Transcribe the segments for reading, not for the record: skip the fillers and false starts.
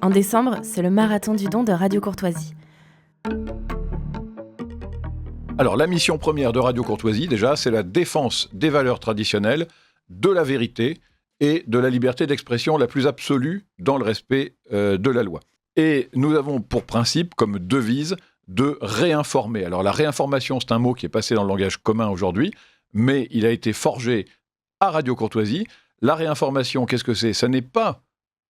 En décembre, c'est le marathon du don de Radio Courtoisie. Alors, la mission première de Radio Courtoisie, déjà, c'est la défense des valeurs traditionnelles, de la vérité et de la liberté d'expression la plus absolue dans le respect de la loi. Et nous avons pour principe, comme devise, de réinformer. Alors, la réinformation, c'est un mot qui est passé dans le langage commun aujourd'hui, mais il a été forgé à Radio Courtoisie. La réinformation, qu'est-ce que c'est ? Ça n'est pas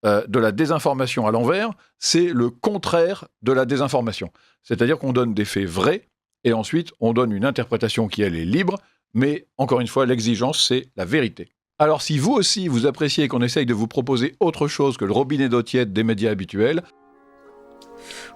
de la désinformation à l'envers, c'est le contraire de la désinformation. C'est-à-dire qu'on donne des faits vrais, et ensuite, on donne une interprétation qui, elle, est libre, mais encore une fois, l'exigence, c'est la vérité. Alors, si vous aussi, vous appréciez qu'on essaye de vous proposer autre chose que le robinet d'eau tiède des médias habituels...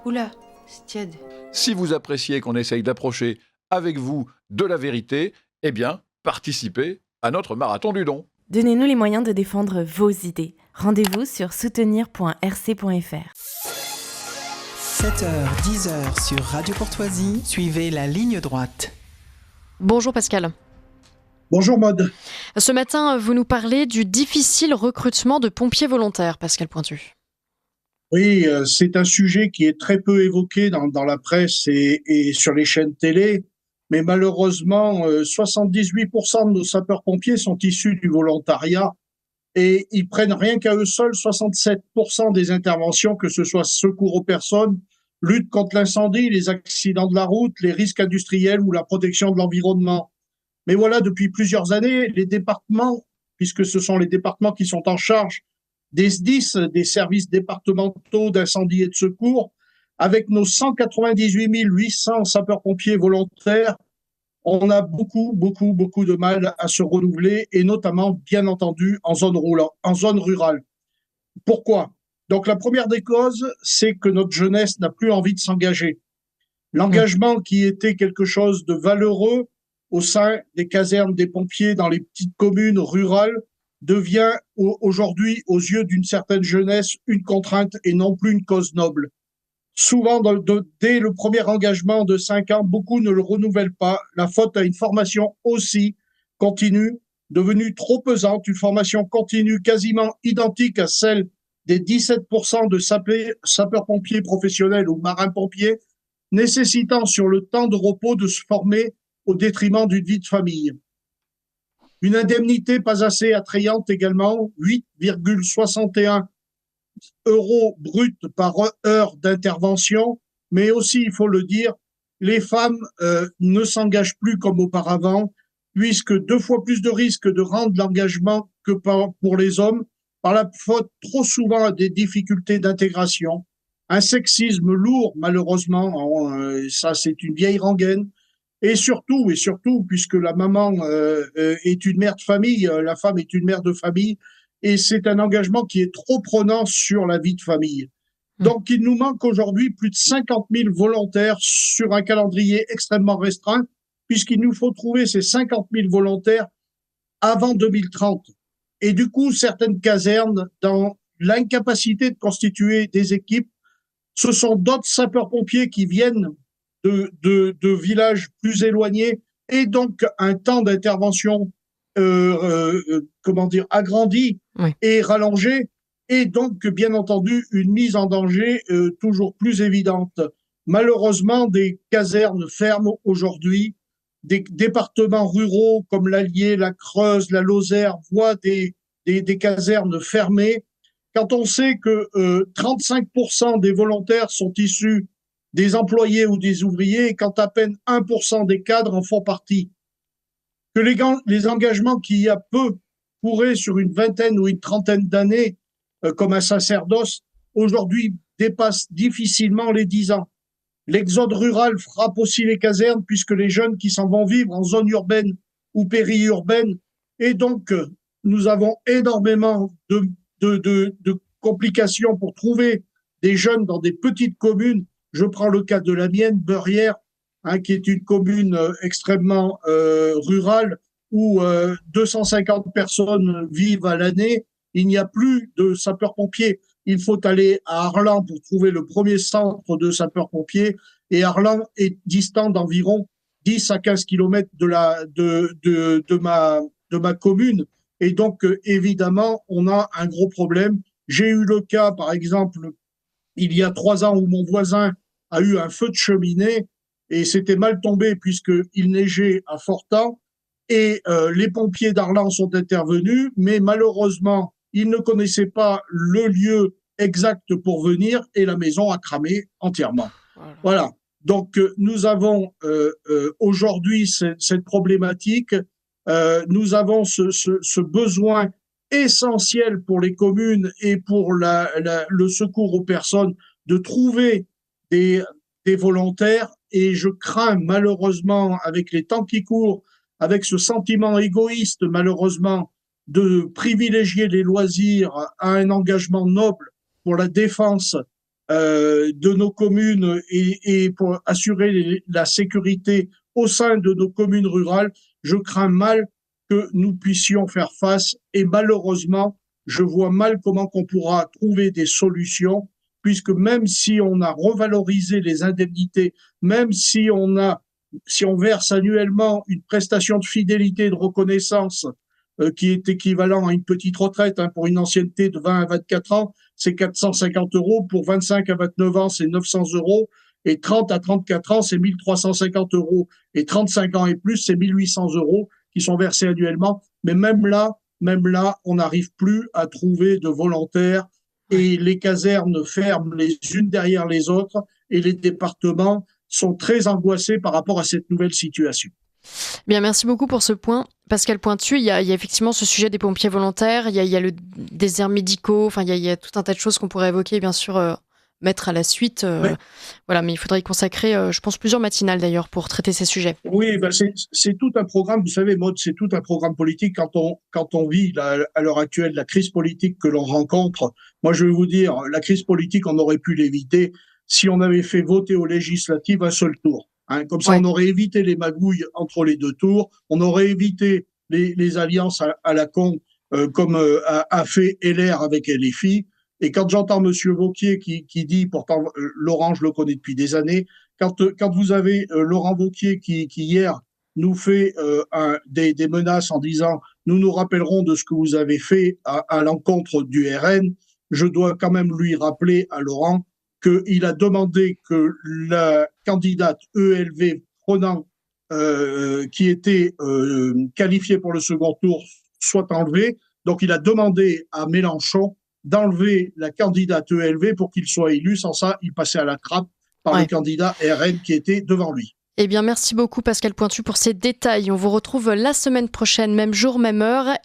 Oula, c'est tiède. Si vous appréciez qu'on essaye d'approcher avec vous de la vérité, eh bien, participez à notre marathon du don. Donnez-nous les moyens de défendre vos idées. Rendez-vous sur soutenir.rc.fr. 7h, 10h sur Radio Courtoisie, suivez la ligne droite. Bonjour Pascal. Bonjour Maude. Ce matin, vous nous parlez du difficile recrutement de pompiers volontaires, Pascal Pointu. Oui, c'est un sujet qui est très peu évoqué dans la presse et sur les chaînes télé, mais malheureusement, 78% de nos sapeurs-pompiers sont issus du volontariat et ils prennent rien qu'à eux seuls 67% des interventions, que ce soit secours aux personnes, lutte contre l'incendie, les accidents de la route, les risques industriels ou la protection de l'environnement. Mais voilà, depuis plusieurs années, les départements, puisque ce sont les départements qui sont en charge des SDIS, des services départementaux d'incendie et de secours, avec nos 198 800 sapeurs-pompiers volontaires, on a beaucoup de mal à se renouveler, et notamment, bien entendu, en zone rurale. Pourquoi ? Donc, la première des causes, c'est que notre jeunesse n'a plus envie de s'engager. L'engagement qui était quelque chose de valeureux au sein des casernes des pompiers dans les petites communes rurales devient aujourd'hui, aux yeux d'une certaine jeunesse, une contrainte et non plus une cause noble. Souvent, dès le premier engagement de 5 ans, beaucoup ne le renouvellent pas. La faute à une formation aussi continue, devenue trop pesante, une formation continue quasiment identique à celle des 17% de sapeurs-pompiers professionnels ou marins-pompiers, nécessitant sur le temps de repos de se former au détriment d'une vie de famille. Une indemnité pas assez attrayante également, 8,61 € brut par heure d'intervention, mais aussi, il faut le dire, les femmes ne s'engagent plus comme auparavant, puisque 2 fois plus de risques de rendre l'engagement que pour les hommes, par la faute trop souvent à des difficultés d'intégration, un sexisme lourd, malheureusement, ça c'est une vieille rengaine, et surtout, puisque la maman est une mère de famille, la femme est une mère de famille, et c'est un engagement qui est trop prenant sur la vie de famille. Donc, il nous manque aujourd'hui plus de 50 000 volontaires sur un calendrier extrêmement restreint, puisqu'il nous faut trouver ces 50 000 volontaires avant 2030. Et du coup, certaines casernes, dans l'incapacité de constituer des équipes, ce sont d'autres sapeurs-pompiers qui viennent de villages plus éloignés, et donc un temps d'intervention agrandi et rallongé, et donc bien entendu une mise en danger toujours plus évidente. Malheureusement, des casernes ferment aujourd'hui, des départements ruraux comme l'Allier, la Creuse, la Lozère voient des casernes fermées. Quand on sait que 35% des volontaires sont issus des employés ou des ouvriers, et quand à peine 1% des cadres en font partie, que les engagements qu'il y a peu pourraient sur une vingtaine ou une trentaine d'années, comme un sacerdoce, aujourd'hui dépassent difficilement les 10 ans. L'exode rural frappe aussi les casernes, puisque les jeunes qui s'en vont vivre en zone urbaine ou périurbaine, et donc nous avons énormément de complications pour trouver des jeunes dans des petites communes. Je prends le cas de la mienne, Beurières, qui est une commune extrêmement rurale où 250 personnes vivent à l'année. Il n'y a plus de sapeurs-pompiers. Il faut aller à Arlan pour trouver le premier centre de sapeurs-pompiers, et Arlan est distant d'environ 10 à 15 kilomètres de ma commune. Et donc, évidemment, on a un gros problème. J'ai eu le cas, par exemple, il y a 3 ans où mon voisin a eu un feu de cheminée et c'était mal tombé puisqu'il neigeait à fort temps et les pompiers d'Arlan sont intervenus, mais malheureusement, ils ne connaissaient pas le lieu exact pour venir et la maison a cramé entièrement. Voilà. Donc, nous avons aujourd'hui cette problématique. Nous avons ce besoin essentiel pour les communes et pour le secours aux personnes de trouver des volontaires. Et je crains malheureusement, avec les temps qui courent, avec ce sentiment égoïste malheureusement, de privilégier les loisirs à un engagement noble pour la défense de nos communes et pour assurer la sécurité au sein de nos communes rurales, je crains mal que nous puissions faire face et malheureusement, je vois mal comment qu'on pourra trouver des solutions puisque même si on a revalorisé les indemnités, même si on verse annuellement une prestation de fidélité et de reconnaissance qui est équivalent à une petite retraite pour une ancienneté de 20 à 24 ans, c'est 450 €. Pour 25 à 29 ans, c'est 900 €. Et 30 à 34 ans, c'est 1350 €. Et 35 ans et plus, c'est 1800 € qui sont versés annuellement. Mais même là, on n'arrive plus à trouver de volontaires et les casernes ferment les unes derrière les autres et les départements sont très angoissés par rapport à cette nouvelle situation. Bien, merci beaucoup pour ce point. Pascal Pointu, il y a effectivement ce sujet des pompiers volontaires, il y a le désert médicaux, enfin il y a tout un tas de choses qu'on pourrait évoquer, bien sûr, mettre à la suite. Voilà, mais il faudrait y consacrer, je pense, plusieurs matinales d'ailleurs pour traiter ces sujets. Oui, c'est tout un programme, vous savez, Maud, c'est tout un programme politique. Quand on vit à l'heure actuelle la crise politique que l'on rencontre, moi je vais vous dire, la crise politique, on aurait pu l'éviter si on avait fait voter aux législatives un seul tour. Comme ça, on aurait évité les magouilles entre les 2 tours, on aurait évité les alliances à la con, comme a fait LR avec LFI. Et quand j'entends Monsieur Wauquiez qui dit, pourtant Laurent, je le connais depuis des années, quand vous avez Laurent Wauquiez qui hier nous fait des menaces en disant nous nous rappellerons de ce que vous avez fait à l'encontre du RN, je dois quand même lui rappeler à Laurent qu'il a demandé que la candidate ELV prenant qui était qualifiée pour le second tour soit enlevée. Donc il a demandé à Mélenchon d'enlever la candidate ELV pour qu'il soit élu. Sans ça, il passait à la trappe par le candidat RN qui était devant lui. Eh bien, merci beaucoup Pascal Pointu pour ces détails. On vous retrouve la semaine prochaine, même jour, même heure.